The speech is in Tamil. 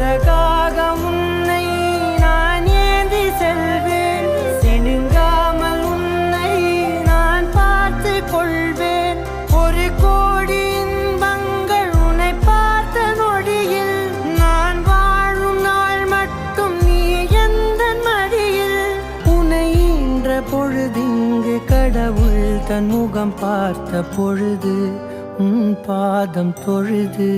அழகாக உன்னை நான் ஏந்தி செல்வேன், சினுங்காமல் உன்னை நான் பார்த்து கொள்வேன். ஒரு கோடி இன்பங்கள் உன்னை பார்த்த நொடியில், நான் வாழும் நாள் மட்டும் நீ எந்த மடியில். உன்னை ஈன்ற பொழுதிங்கு கடவுள் தன் முகம் பார்த்த பொழுது உன் பாதம் தொழுது.